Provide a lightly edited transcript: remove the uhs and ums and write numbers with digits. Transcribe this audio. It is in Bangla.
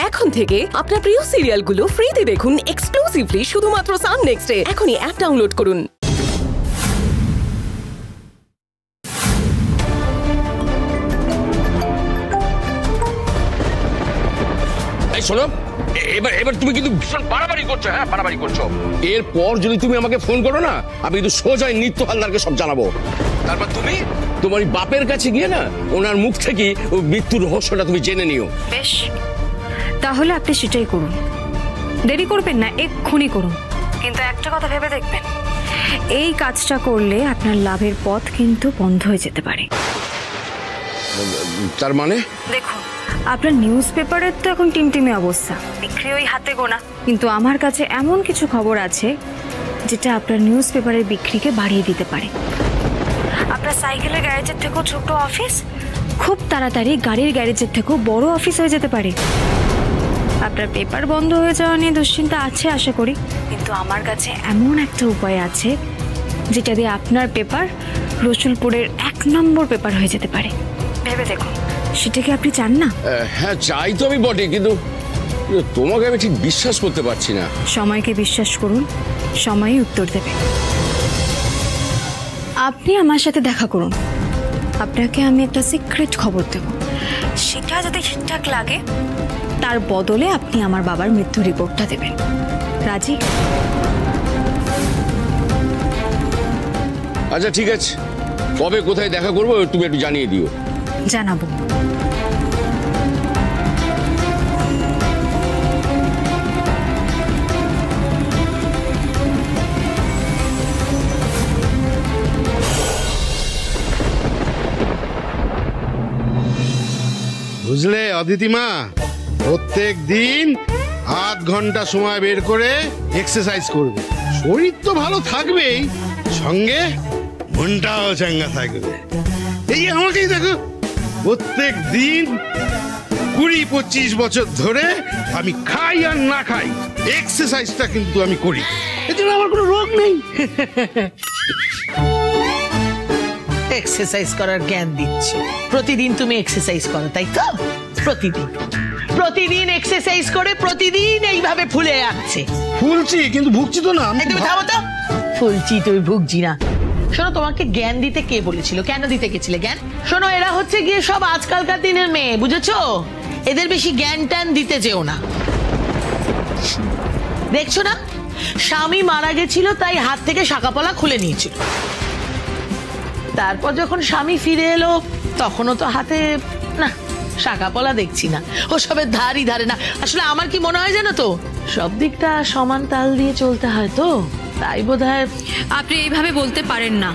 এখন থেকে আপনার প্রিয় সিরিয়ালগুলো ফ্রিতে দেখুন এক্সক্লুসিভলি শুধুমাত্র সান নেক্সটে। এখনই অ্যাপ ডাউনলোড করুন। শোনো, এবার তুমি কিন্তু ভীষণ বাড়াবাড়ি করছো। হ্যাঁ, বাড়াবাড়ি করছো। এরপর যদি তুমি আমাকে ফোন করো না, আমি কিন্তু সোজাই নিত্য হালদারকে সব জানাবো। তারপর তুমি তোমার বাপের কাছে গিয়ে না ওনার মুখ থেকে ওই মৃত্যুর রহস্যটা তুমি জেনে নিও। বেশ, তাহলে আপনি সেটাই করুন। দেরি করবেন না, এক্ষুনি করুন। কিন্তু একটা কথা ভেবে দেখবেন, এই কাজটা করলে আপনার লাভের পথ কিন্তু বন্ধ হয়ে যেতে পারে। তার মানে? দেখুন, আপনার নিউজ পেপারের তো এখন টিমটিমে অবস্থা, বিক্রি ওই হাতে গোনা। কিন্তু আমার কাছে এমন কিছু খবর আছে যেটা আপনার নিউজ পেপারের বিক্রিকে বাড়িয়ে দিতে পারে। আপনার সাইকেলের গ্যারেজের থেকেও ছোট অফিস খুব তাড়াতাড়ি গাড়ির গ্যারেজের থেকেও বড় অফিস হয়ে যেতে পারে। আপনার পেপার বন্ধ হয়ে যাওয়া নিয়ে দুশ্চিন্তা আছে আশা করি, কিন্তু আমার কাছে এমন একটা উপায় আছে যেটা দিয়ে আপনার পেপার রসুলপুরের 1 নম্বর পেপার হয়ে যেতে পারে। ভেবে দেখুন, সেটা কি আপনি চান না? হ্যাঁ, চাই তো আমি বটে, কিন্তু তোমাকে আমি ঠিক বিশ্বাস করতে পারছি না। সময়কে বিশ্বাস করুন, সময়ই উত্তর দেবে। আপনি আমার সাথে দেখা করুন, আপনাকে আমি একটা সিক্রেট খবর দেব। সেটা যদি ঠিকঠাক লাগে তার বদলে আপনি আমার বাবার মৃত্যু রিপোর্টটা দেবেন। রাজি? আচ্ছা ঠিক আছে, কবে কোথায় দেখা করবো তুমি একটু জানিয়ে দিও। জানাবো। বুঝলে অদিতিমা, প্রত্যেক দিন আধ ঘন্টা সময় বের করে এক্সারসাইজ করবে। শরীর তো ভালো থাকবেই, সঙ্গে মনটাও চাঙ্গা থাকবে। এই আমাকেই দেখো, প্রত্যেক দিন 20-25 বছর ধরে আমি খাই আর না খাই এক্সারসাইজটা কিন্তু আমি করি। এজন্য আমার কোনো রোগ নেই। এক্সারসাইজ করার জ্ঞান দিচ্ছে। প্রতিদিন তুমি এক্সারসাইজ করো, তাই তো? প্রতিদিন এক্সারসাইজ করে প্রতিদিন এইভাবে ফুলে যাচ্ছে। ফুলছি কিন্তু ভুগছি তো না। তুমি থামো তো। ফুলছি, তুমি ভুগছি না। শোনো, তোমাকে জ্ঞান দিতে কে বলেছিল? কেন দিতে গেছিলে জ্ঞান? শোনো, এরা হচ্ছে গিয়ে সব আজকালকার দিনের মেয়ে, বুঝেছো? এদের বেশি জ্ঞান ট্যান দিতে যেও না। দেখছো না, স্বামী মারা গেছিল তাই হাত থেকে শাঁকাপলা খুলে নিয়েছিল। তারপর যখন স্বামী ফিরে এলো তখনও তো হাতে না শাঁকাপলা দেখছি না, ওসবের ধারই ধারে না। আসলে আমার কি মনে হয় জানো তো, সব দিকটা সমান তাল দিয়ে চলতে হয়, তো তাই বোধহয়। আপনি এইভাবে বলতে পারেন না।